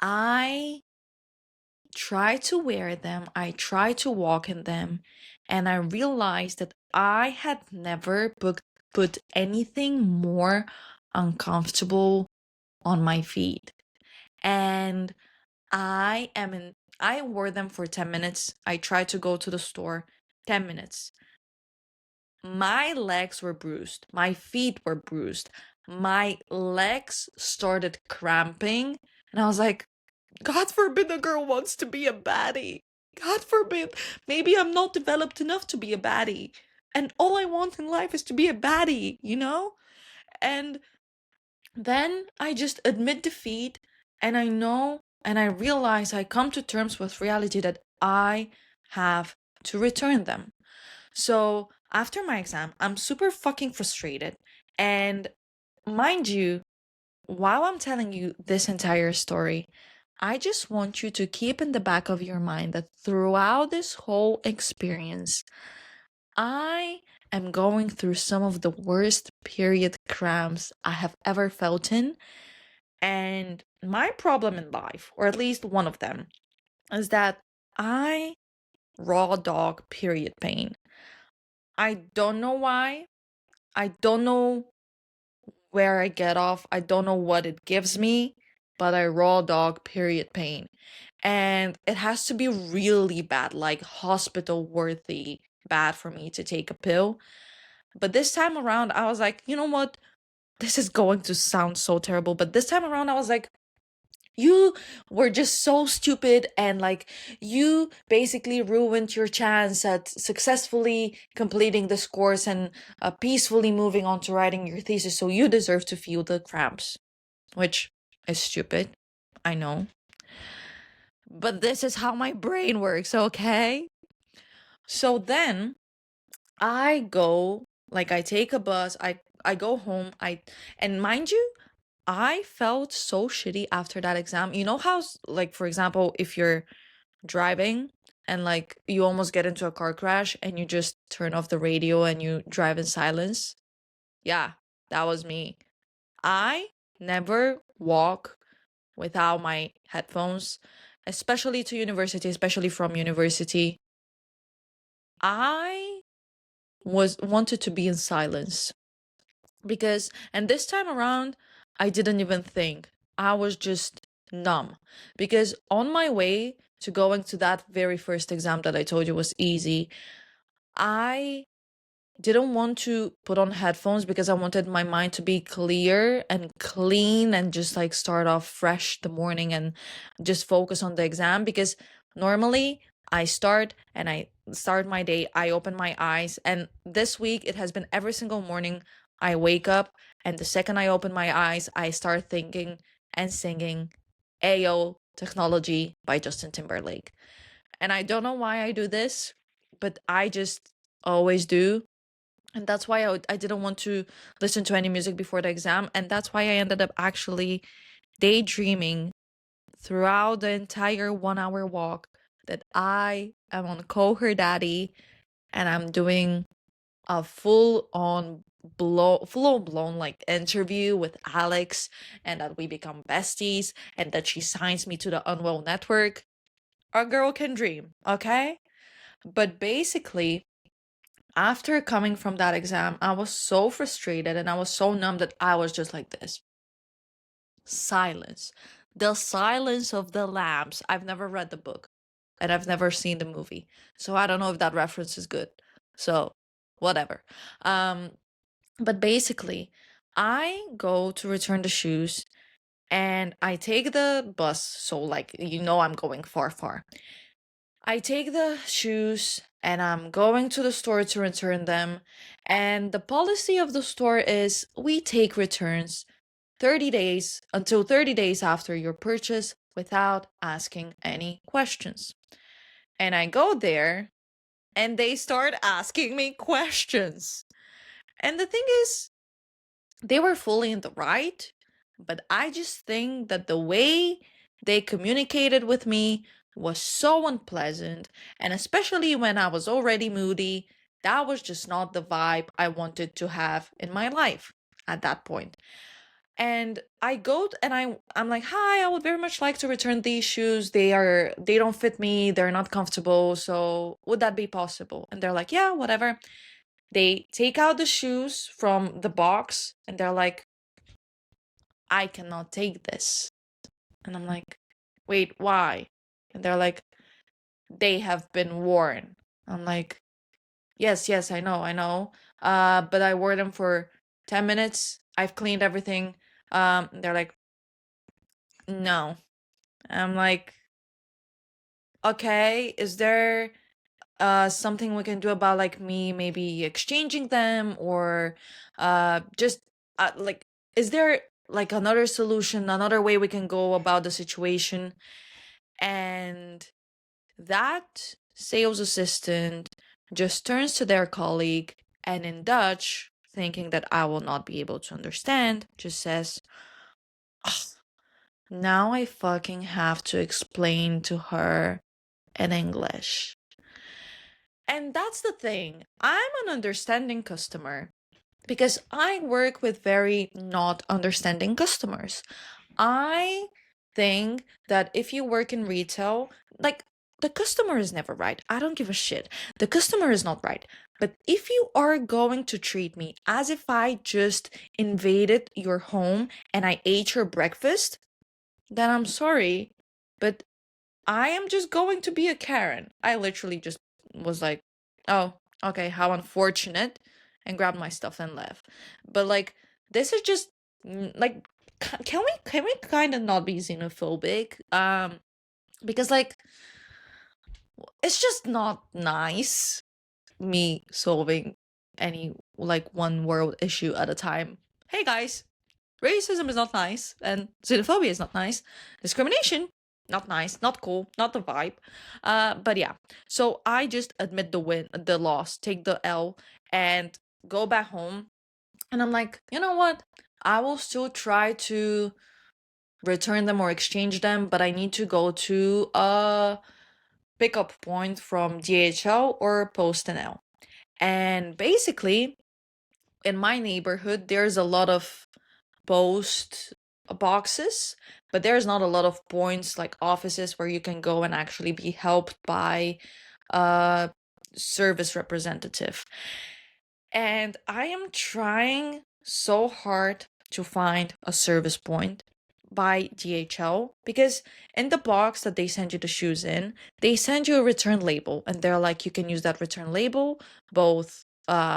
Speaker 1: I try to wear them, I try to walk in them, and I realized that I had never put anything more uncomfortable on my feet. And I wore them for 10 minutes. I tried to go to the store, 10 minutes. My legs were bruised. My feet were bruised. My legs started cramping. And I was like, God forbid a girl wants to be a baddie. God forbid. Maybe I'm not developed enough to be a baddie. And all I want in life is to be a baddie, you know? And then I just admit defeat and I know and I realize I come to terms with reality that I have to return them. So after my exam, I'm super fucking frustrated. And mind you, while I'm telling you this entire story, I just want you to keep in the back of your mind that throughout this whole experience, I am going through some of the worst period cramps I have ever felt in. And my problem in life, or at least one of them, is that I raw dog period pain. I don't know why. I don't know where I get off. I don't know what it gives me, but I raw dog period pain. And it has to be really bad, like hospital worthy bad for me to take a pill. But this time around, I was like, you know what? This is going to sound so terrible, but this time around, I was like, you were just so stupid and like you basically ruined your chance at successfully completing this course and peacefully moving on to writing your thesis, so you deserve to feel the cramps, which is stupid, I know, but this is how my brain works, okay? So then I go, like I take a bus, I go home, and mind you, I felt so shitty after that exam. You know how, like, for example, if you're driving and like you almost get into a car crash and you just turn off the radio and you drive in silence? Yeah, that was me. I never walk without my headphones, especially to university, especially from university. I was wanted to be in silence because and this time around I didn't even think. I was just numb because on my way to going to that very first exam that I told you was easy, I didn't want to put on headphones because I wanted my mind to be clear and clean and just like start off fresh the morning and just focus on the exam because normally I start my day, I open my eyes, and this week it has been every single morning I wake up and the second I open my eyes, I start thinking and singing Ayo Technology by Justin Timberlake. And I don't know why I do this, but I just always do, and that's why I didn't want to listen to any music before the exam, and that's why I ended up actually daydreaming throughout the entire 1 hour walk that I am on Coher Daddy and I'm doing a full on blown like interview with Alex, and that we become besties and that she signs me to the Unwell Network. A girl can dream, okay? But basically, after coming from that exam, I was so frustrated and I was so numb that I was just like this. Silence. The silence of the lambs. I've never read the book and I've never seen the movie. So I don't know if that reference is good. So, whatever. Um, but basically, I go to return the shoes and I take the bus. So, like, I'm going far, far. I take the shoes and I'm going to the store to return them. And the policy of the store is we take returns 30 days until 30 days after your purchase without asking any questions. And I go there and they start asking me questions. And the thing is, they were fully in the right, but I just think that the way they communicated with me was so unpleasant, and especially when I was already moody, that was just not the vibe I wanted to have in my life at that point. And I go and I'm like, "Hi, I would very much like to return these shoes. They don't fit me. They're not comfortable. So, would that be possible?" And they're like, "Yeah, whatever." They take out the shoes from the box and they're like, "I cannot take this." And I'm like, "Wait, why?" And they're like, "They have been worn." I'm like, "Yes, yes, I know, I know. But I wore them for 10 minutes. I've cleaned everything." They're like, "No." I'm like, "Okay, is there something we can do about like me maybe exchanging them or just like is there like another solution, another way we can go about the situation?" And that sales assistant just turns to their colleague and in Dutch, thinking that I will not be able to understand, just says, "Ugh, now I fucking have to explain to her in English." And that's the thing. I'm an understanding customer because I work with very not understanding customers. I think that if you work in retail, like the customer is never right. I don't give a shit. The customer is not right. But if you are going to treat me as if I just invaded your home and I ate your breakfast, then I'm sorry. But I am just going to be a Karen. I literally just was like, "Oh, okay, how unfortunate," and grabbed my stuff and left. But like, this is just like, can we kind of not be xenophobic? Because like, it's just not nice me solving any like one world issue at a time. Hey guys, racism is not nice, and xenophobia is not nice. Discrimination, not nice, not cool, not the vibe. But yeah, so I just admit the loss, take the L, and go back home. And I'm like, you know what? I will still try to return them or exchange them, but I need to go to a pickup point from DHL or PostNL. And basically, in my neighborhood, there's a lot of post boxes, but there's not a lot of points like offices where you can go and actually be helped by a service representative. And I am trying so hard to find a service point by DHL because in the box that they send you the shoes in, they send you a return label and they're like, you can use that return label both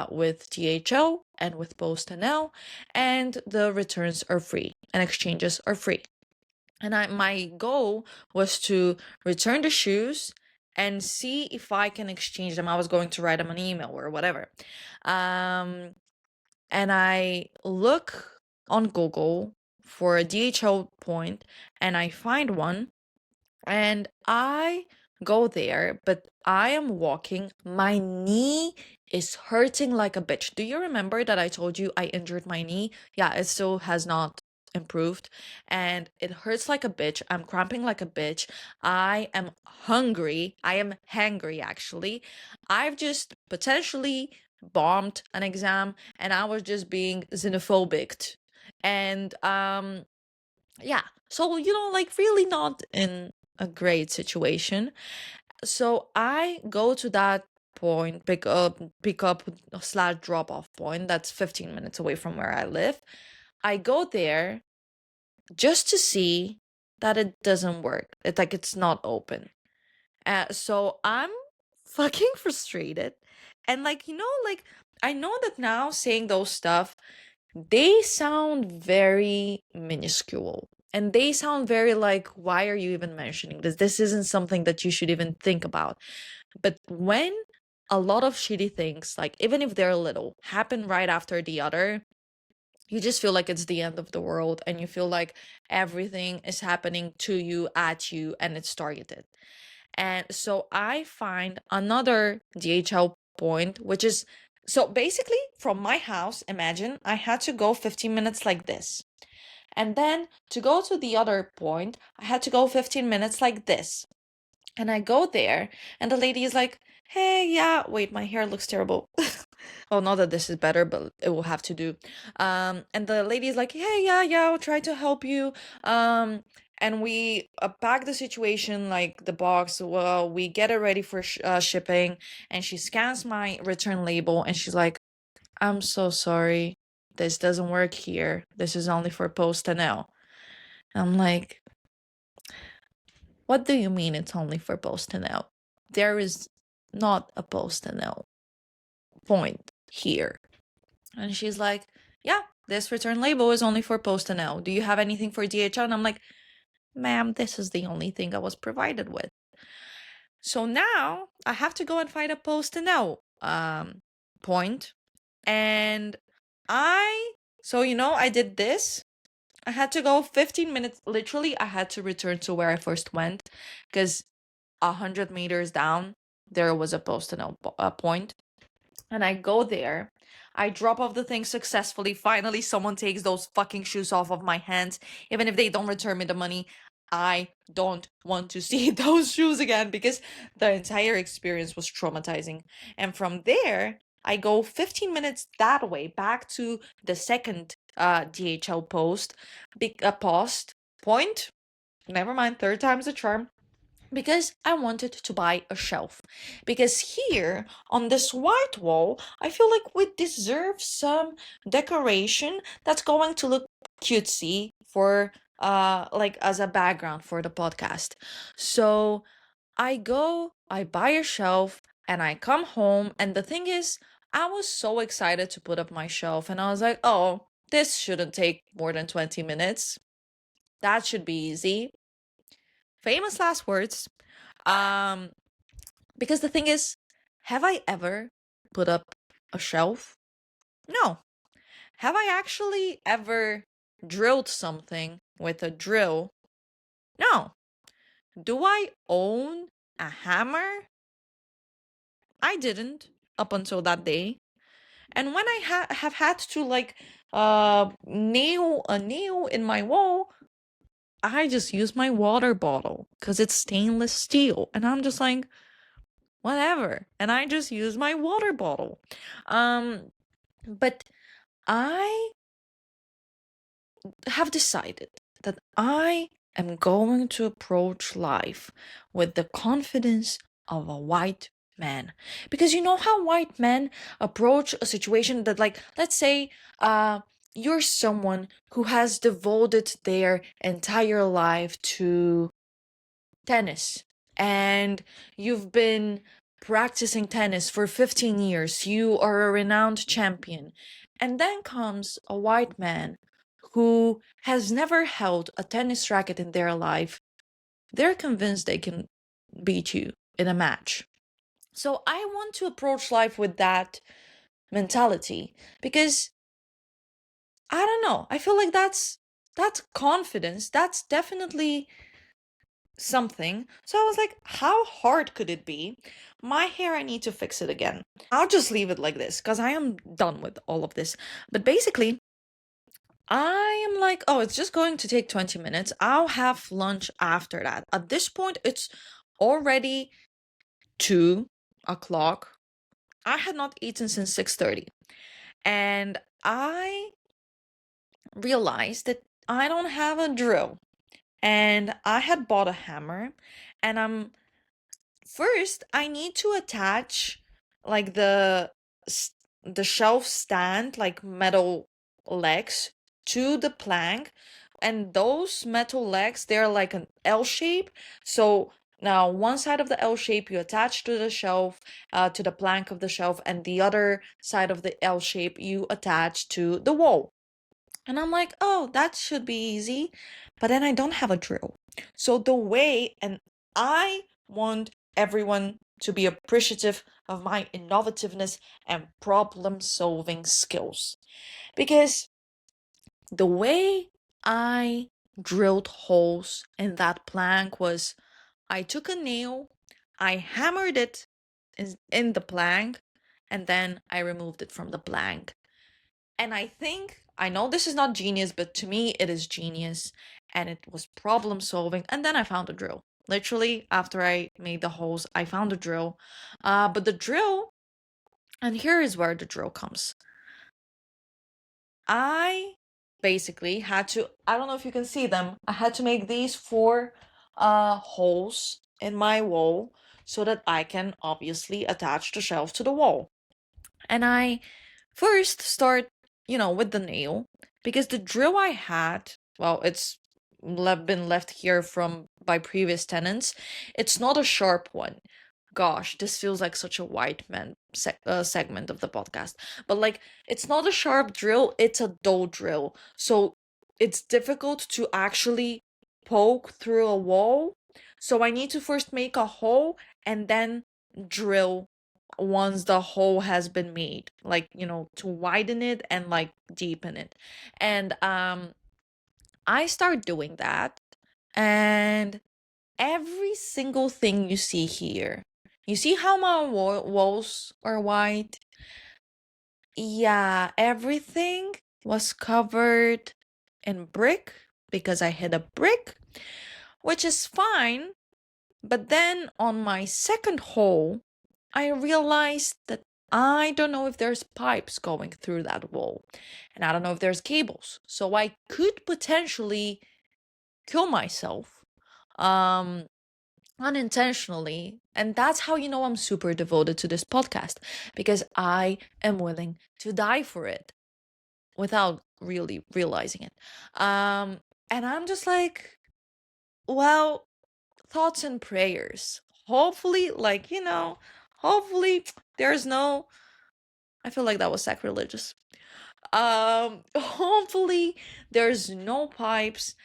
Speaker 1: with DHL and with PostNL, and the returns are free and exchanges are free. And my goal was to return the shoes and see if I can exchange them. I was going to write them an email or whatever. Um, and I look on Google for a DHL point and I find one and I go there, but I am walking. My knee is hurting like a bitch. Do you remember that I told you I injured my knee? Yeah, it still has not improved and it hurts like a bitch. I'm cramping like a bitch. I am hungry. I am hangry actually. I've just potentially bombed an exam and I was just being xenophobic. And yeah, so like really not in a great situation. So I go to that point, pick up slash drop off point that's 15 minutes away from where I live. I go there just to see that it doesn't work. It's like it's not open. So I'm fucking frustrated. And like, like I know that now saying those stuff, they sound very minuscule. And they sound very like, why are you even mentioning this? This isn't something that you should even think about. But when a lot of shitty things, like even if they're little, happen right after the other, you just feel like it's the end of the world and you feel like everything is happening to you, at you, and it's targeted. And so I find another DHL point, which is so basically from my house, imagine I had to go 15 minutes like this. And then to go to the other point, I had to go 15 minutes like this. And I go there, and the lady is like, hey, yeah, wait, my hair looks terrible. Oh, not that this is better, but it will have to do. And the lady is like, hey, yeah, I'll try to help you. And we pack the situation, like the box. Well, we get it ready for shipping. And she scans my return label, and she's like, I'm so sorry. This doesn't work here. This is only for post NL. I'm like, what do you mean it's only for post NL? There is not a post NL point here. And she's like, yeah, this return label is only for post NL. Do you have anything for DHL? And I'm like, ma'am, this is the only thing I was provided with. So now I have to go and find a post NL point. And I did this. I had to go 15 minutes. Literally, I had to return to where I first went because 100 meters down, there was a post NL point. And I go there. I drop off the thing successfully. Finally, someone takes those fucking shoes off of my hands. Even if they don't return me the money, I don't want to see those shoes again because the entire experience was traumatizing. And from there, I go 15 minutes that way back to the second DHL post point. Never mind, third time's a charm because I wanted to buy a shelf. Because here on this white wall, I feel like we deserve some decoration that's going to look cutesy for like as a background for the podcast. So I buy a shelf, and I come home, and the thing is, I was so excited to put up my shelf, and I was like, oh, this shouldn't take more than 20 minutes. That should be easy. Famous last words. Um, because the thing is, have I ever put up a shelf? No. Have I actually ever drilled something with a drill? No. Do I own a hammer? I didn't up until that day. And when I have had to like nail a nail in my wall, I just use my water bottle because it's stainless steel. And I'm just like, whatever. And I just use my water bottle. But I have decided that I am going to approach life with the confidence of a white man. Because you know how white men approach a situation that, like, let's say, you're someone who has devoted their entire life to tennis and you've been practicing tennis for 15 years. You are a renowned champion. And then comes a white man who has never held a tennis racket in their life. They're convinced they can beat you in a match. So I want to approach life with that mentality because I don't know. I feel like that's confidence. That's definitely something. So I was like, how hard could it be? My hair, I need to fix it again. I'll just leave it like this because I am done with all of this. But basically, I am like, oh, it's just going to take 20 minutes. I'll have lunch after that. At this point, it's already 2 o'clock. I had not eaten since 6:30. And I realized that I don't have a drill. And I had bought a hammer, and I'm first I need to attach like the shelf stand, like metal legs, to the plank, and those metal legs, they're like an L shape. So now one side of the L shape you attach to the shelf, to the plank of the shelf, and the other side of the L shape you attach to the wall. And I'm like, oh, that should be easy. But then I don't have a drill. So the way, and I want everyone to be appreciative of my innovativeness and problem solving skills. Because the way I drilled holes in that plank was I took a nail, I hammered it in the plank, and then I removed it from the plank. And I think, I know this is not genius, but to me it is genius. And it was problem solving. And then I found a drill. Literally, after I made the holes, I found a drill. But the drill, and here is where the drill comes. I basically had to, I don't know if you can see them, I had to make these four holes in my wall so that I can obviously attach the shelf to the wall. And I first start, with the nail, because the drill I had, well, it's been left here from by previous tenants. It's not a sharp one. Gosh, this feels like such a white man segment of the podcast. But like, it's not a sharp drill, it's a dull drill. So it's difficult to actually poke through a wall. So I need to first make a hole and then drill once the hole has been made, like, to widen it and like deepen it. And I start doing that, and every single thing you see here, you see how my walls are white? Yeah, everything was covered in brick because I hit a brick, which is fine. But then on my second hole, I realized that I don't know if there's pipes going through that wall, and I don't know if there's cables. So I could potentially kill myself unintentionally. And that's how you know I'm super devoted to this podcast, because I am willing to die for it without really realizing it. And I'm just like, well, thoughts and prayers. Hopefully, like, hopefully there's no, I feel like that was sacrilegious. Hopefully there's no pipes,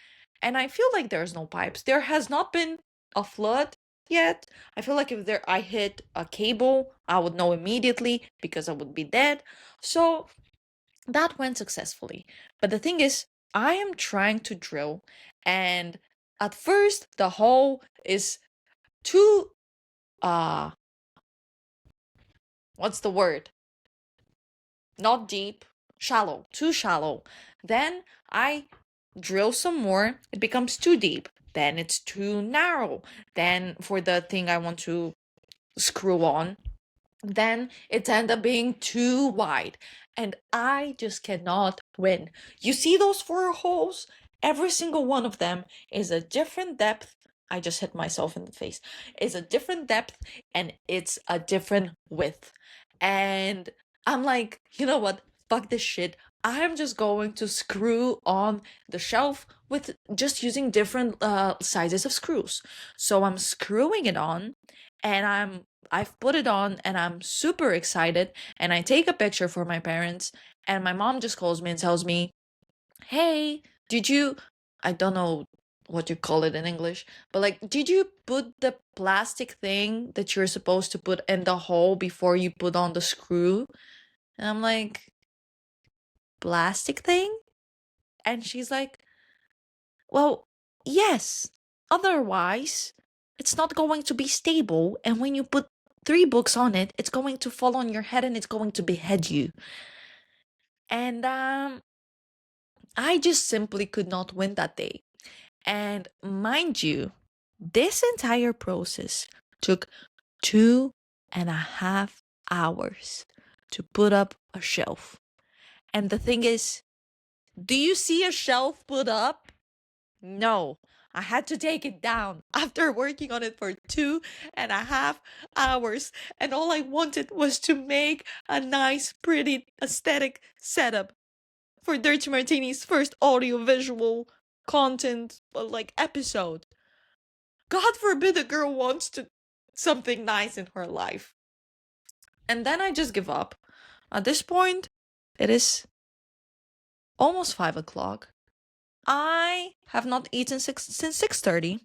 Speaker 1: and I feel like there's no pipes. There has not been a flood yet. I feel like if there I hit a cable, I would know immediately because I would be dead. So that went successfully. But the thing is, I am trying to drill, and at first the hole is too what's the word? Not deep, shallow, too shallow. Then I drill some more, it becomes too deep. Then it's too narrow. Then for the thing I want to screw on, then it ends up being too wide. And I just cannot win. You see those four holes? Every single one of them is a different depth. I just hit myself in the face. Is a different depth, and it's a different width. And I'm like, you know what? Fuck this shit. I'm just going to screw on the shelf with just using different sizes of screws. So I'm screwing it on, and I've put it on, and I'm super excited, and I take a picture for my parents, and my mom just calls me and tells me, "Hey, did you, I don't know what you call it in English, but like, did you put the plastic thing that you're supposed to put in the hole before you put on the screw?" And I'm like, "Plastic thing?" And she's like, "Well, yes. Otherwise, it's not going to be stable, and when you put three books on it, it's going to fall on your head and it's going to behead you." And I just simply could not win that day. And mind you, this entire process took 2.5 hours to put up a shelf. And the thing is, do you see a shelf put up? No. I had to take it down after working on it for 2.5 hours. And all I wanted was to make a nice, pretty, aesthetic setup for Dirty Martini's first audio-visual content, like, episode. God forbid a girl wants to something nice in her life. And then I just give up. At this point, it is almost 5 o'clock. I have not eaten since 6:30.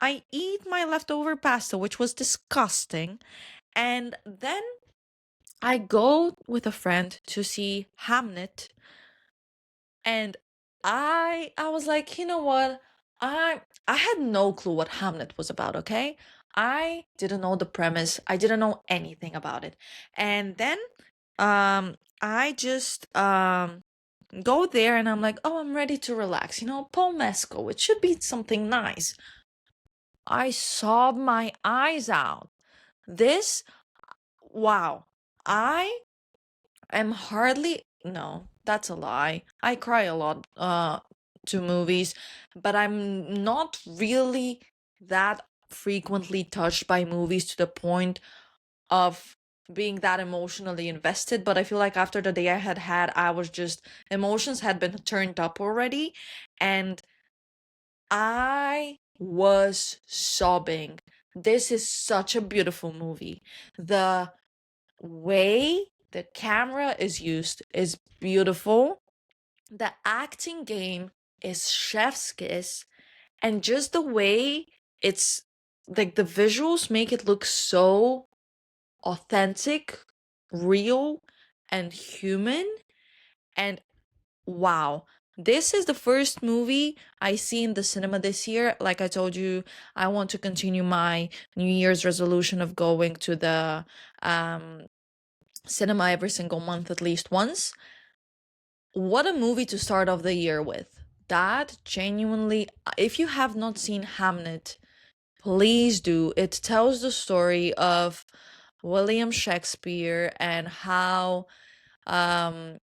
Speaker 1: I eat my leftover pasta, which was disgusting, and then I go with a friend to see Hamnet, and I was like, you know what? I had no clue what Hamlet was about, okay? I didn't know the premise. I didn't know anything about it. And then I just go there and I'm like, "Oh, I'm ready to relax. Paul Mescal. It should be something nice." I sobbed my eyes out. This, wow. I am hardly, no, that's a lie. I cry a lot to movies, but I'm not really that frequently touched by movies to the point of being that emotionally invested. But I feel like after the day I had, I was just, emotions had been turned up already, and I was sobbing. This is such a beautiful movie. The way the camera is used is beautiful. The acting game is chef's kiss. And just the way it's, like, the visuals make it look so authentic, real, and human. And wow, this is the first movie I see in the cinema this year. Like I told you, I want to continue my New Year's resolution of going to the cinema every single month at least once. What a movie to start off the year with. That genuinely, if you have not seen Hamnet, please do. It tells the story of William Shakespeare and how um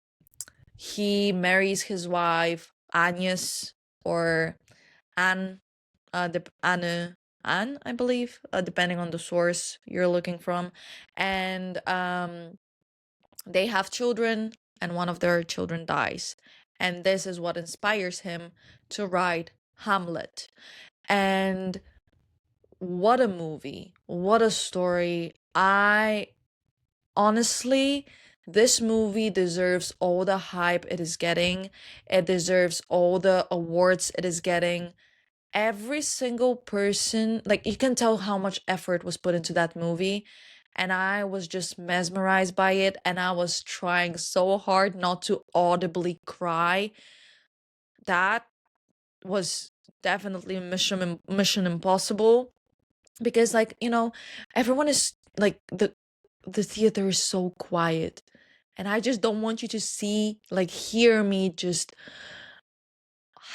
Speaker 1: he marries his wife Agnes, or Anne, Anne, I believe, depending on the source you're looking from, and they have children, and one of their children dies, and this is what inspires him to write Hamlet. And what a movie! What a story! I honestly, this movie deserves all the hype it is getting. It deserves all the awards it is getting. Every single person, like, you can tell how much effort was put into that movie. And I was just mesmerized by it. And I was trying so hard not to audibly cry. That was definitely Mission Impossible. Because, like, everyone is like, the theater is so quiet, and I just don't want you to hear me just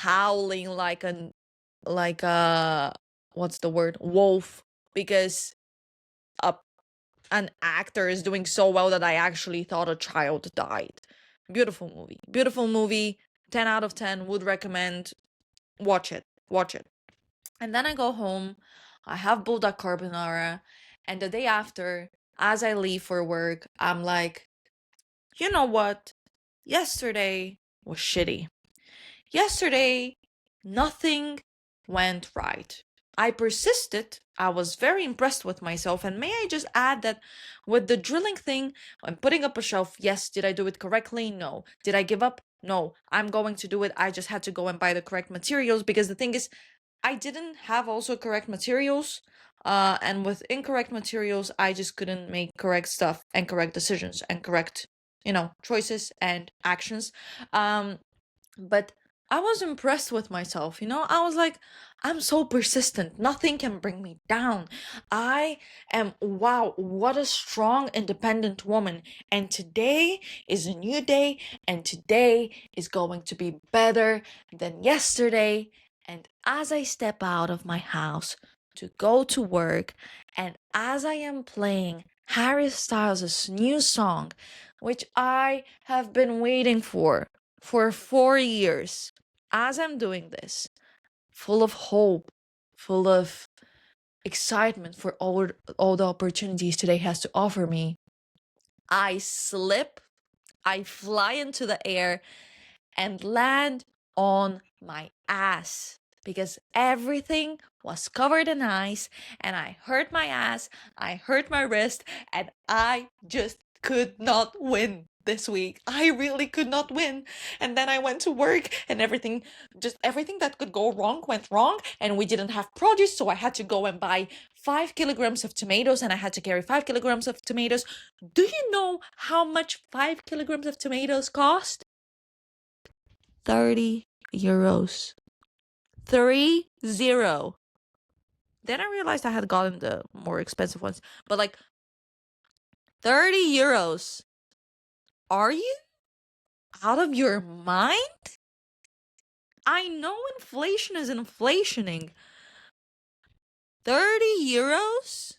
Speaker 1: howling like a what's the word, wolf, because a an actor is doing so well that I actually thought a child died. Beautiful movie, 10 out of 10, would recommend. Watch it. And then I go home, I have bulldog carbonara, and the day after, as I leave for work, I'm like, you know what? Yesterday was shitty. Yesterday, nothing went right. I persisted. I was very impressed with myself. And may I just add that with the drilling thing, I'm putting up a shelf. Yes, did I do it correctly? No. Did I give up? No. I'm going to do it. I just had to go and buy the correct materials, because the thing is, I didn't have also correct materials. And with incorrect materials, I just couldn't make correct stuff and correct decisions and correct, choices and actions. But I was impressed with myself. I was like, I'm so persistent. Nothing can bring me down. I am, wow, what a strong, independent woman. And today is a new day, and today is going to be better than yesterday. And as I step out of my house to go to work, and as I am playing Harry Styles' new song, which I have been waiting for 4 years, as I'm doing this, full of hope, full of excitement for all the opportunities today has to offer me, I slip, I fly into the air and land on my ass because everything was covered in ice and I hurt my ass, I hurt my wrist, and I just could not win this week. I really could not win. And then I went to work and everything that could go wrong went wrong, and we didn't have produce, so I had to go and buy 5 kilograms of tomatoes and I had to carry 5 kilograms of tomatoes. Do you know how much 5 kilograms of tomatoes cost? 30 euros. 30. Then I realized I had gotten the more expensive ones. But like 30 euros. Are you out of your mind? I know inflation is inflationing. 30 euros?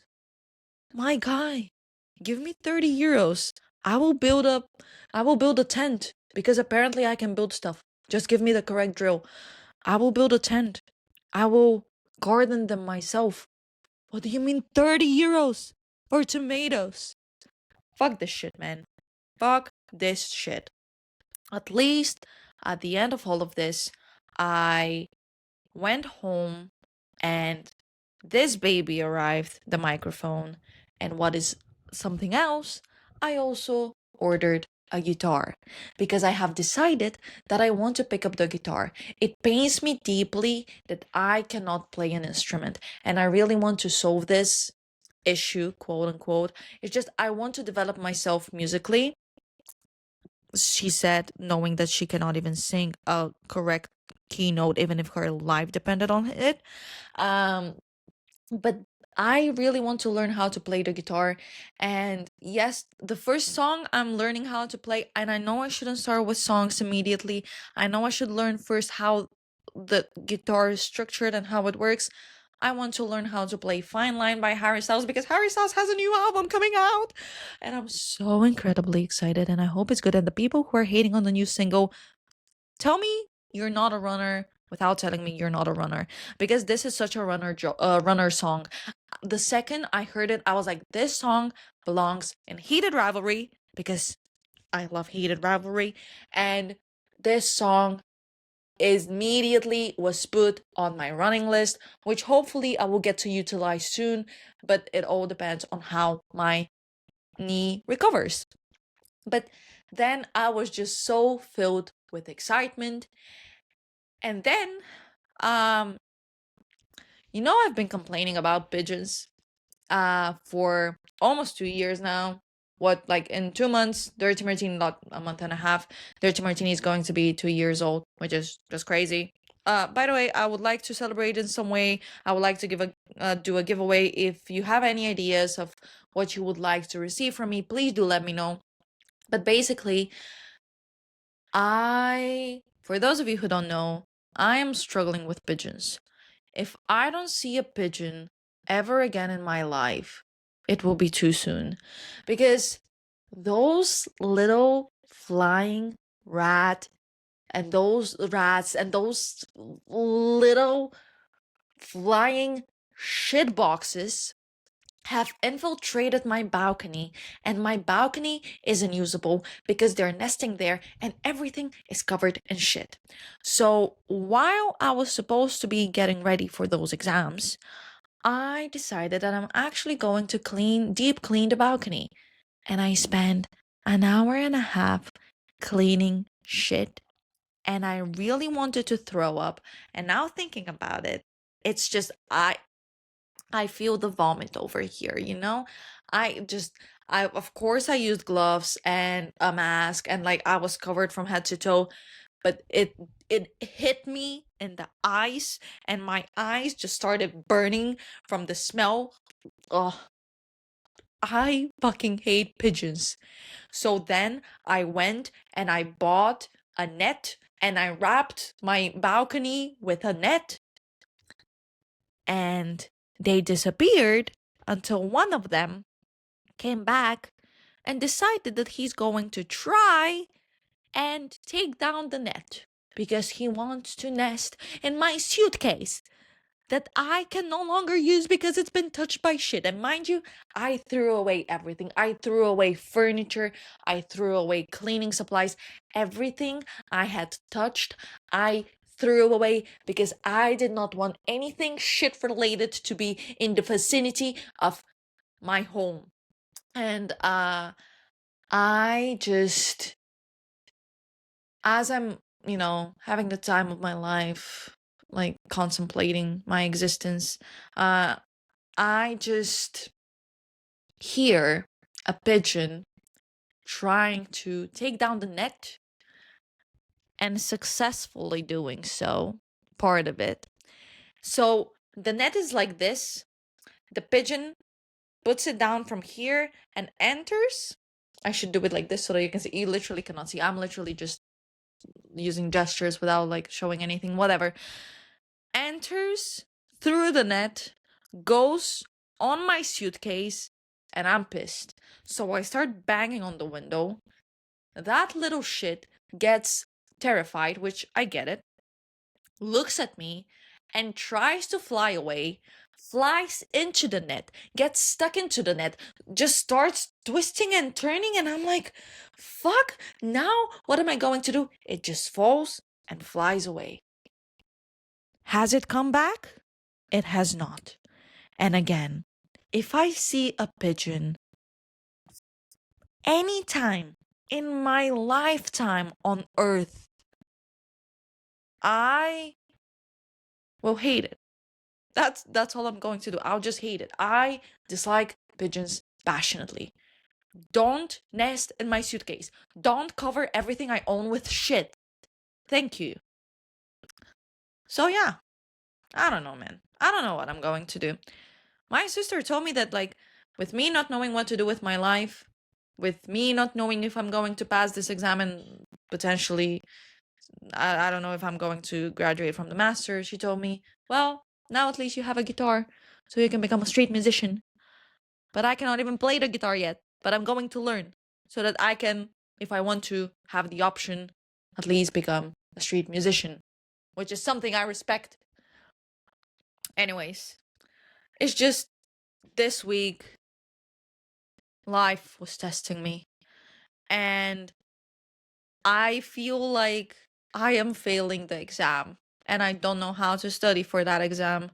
Speaker 1: My guy, give me 30 euros. I will build a tent because apparently I can build stuff. Just give me the correct drill. I will build a tent. I will garden them myself. What do you mean 30 euros for tomatoes? Fuck this shit, man. Fuck this shit. At least at the end of all of this, I went home and this baby arrived, the microphone. And what is something else? I also ordered a guitar because I have decided that I want to pick up the guitar. It pains me deeply that I cannot play an instrument, and I really want to solve this issue, quote unquote. It's just I want to develop myself musically, she said, knowing that she cannot even sing a correct keynote even if her life depended on it. But I really want to learn how to play the guitar. And yes, the first song I'm learning how to play, and I know I shouldn't start with songs immediately. I know I should learn first how the guitar is structured and how it works. I want to learn how to play Fine Line by Harry Styles because Harry Styles has a new album coming out. And I'm so incredibly excited and I hope it's good. And the people who are hating on the new single, tell me you're not a runner without telling me you're not a runner, because this is such a runner song. The second I heard it, I was like, this song belongs in Heated Rivalry because I love Heated Rivalry, and this song immediately was put on my running list, which hopefully I will get to utilize soon, but it all depends on how my knee recovers. But then I was just so filled with excitement. And then, um, I've been complaining about pigeons for almost 2 years now. What, like in 2 months, Dirty Martini, not a month and a half, Dirty Martini is going to be 2 years old, which is just crazy. By the way, I would like to celebrate in some way. I would like to do a giveaway. If you have any ideas of what you would like to receive from me, please do let me know. But basically, for those of you who don't know, I am struggling with pigeons. If I don't see a pigeon ever again in my life, it will be too soon. Because those little flying rats and those little flying shit boxes have infiltrated my balcony, and my balcony is unusable because they're nesting there and everything is covered in shit. So while I was supposed to be getting ready for those exams, I decided that I'm actually going to deep clean the balcony. And I spent an hour and a half cleaning shit. And I really wanted to throw up. And now thinking about it, it's just I feel the vomit over here, I of course I used gloves and a mask and like I was covered from head to toe, but it hit me in the eyes and my eyes just started burning from the smell. Ugh. I fucking hate pigeons. So then I went and I bought a net and I wrapped my balcony with a net, and they disappeared until one of them came back and decided that he's going to try and take down the net because he wants to nest in my suitcase that I can no longer use because it's been touched by shit. And mind you, I threw away everything. I threw away furniture. I threw away cleaning supplies. Everything I had touched, I threw away because I did not want anything shit related to be in the vicinity of my home. And I just, as I'm, having the time of my life, like contemplating my existence, I just hear a pigeon trying to take down the net and successfully doing so, part of it. So the net is like this. The pigeon puts it down from here and enters. I should do it like this so that you can see. You literally cannot see. I'm literally just using gestures without like showing anything, whatever. Enters through the net, goes on my suitcase, and I'm pissed. So I start banging on the window. That little shit gets terrified, which I get it, looks at me, and tries to fly away, flies into the net, gets stuck into the net, just starts twisting and turning, and I'm like, fuck, now what am I going to do? It just falls and flies away. Has it come back? It has not. And again, if I see a pigeon anytime in my lifetime on Earth, I will hate it. That's all I'm going to do. I'll just hate it. I dislike pigeons passionately. Don't nest in my suitcase. Don't cover everything I own with shit. Thank you. So yeah, I don't know, man. I don't know what I'm going to do. My sister told me that, like, with me not knowing what to do with my life, with me not knowing if I'm going to pass this exam and potentially, I don't know if I'm going to graduate from the master, she told me, well, now at least you have a guitar, so you can become a street musician. But I cannot even play the guitar yet, but I'm going to learn so that I can, if I want to, have the option, at least become a street musician, which is something I respect. Anyways, it's just this week, life was testing me. And I feel like I am failing the exam. And I don't know how to study for that exam.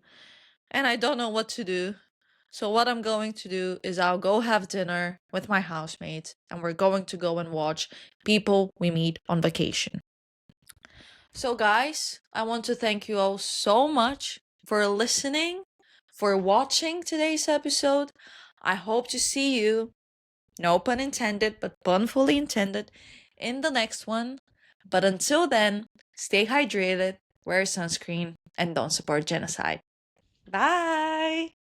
Speaker 1: And I don't know what to do. So what I'm going to do is I'll go have dinner with my housemates. And we're going to go and watch People We Meet on Vacation. So guys, I want to thank you all so much for listening, for watching today's episode. I hope to see you, no pun intended, but pun fully intended, in the next one. But until then, stay hydrated, wear sunscreen, and don't support genocide. Bye!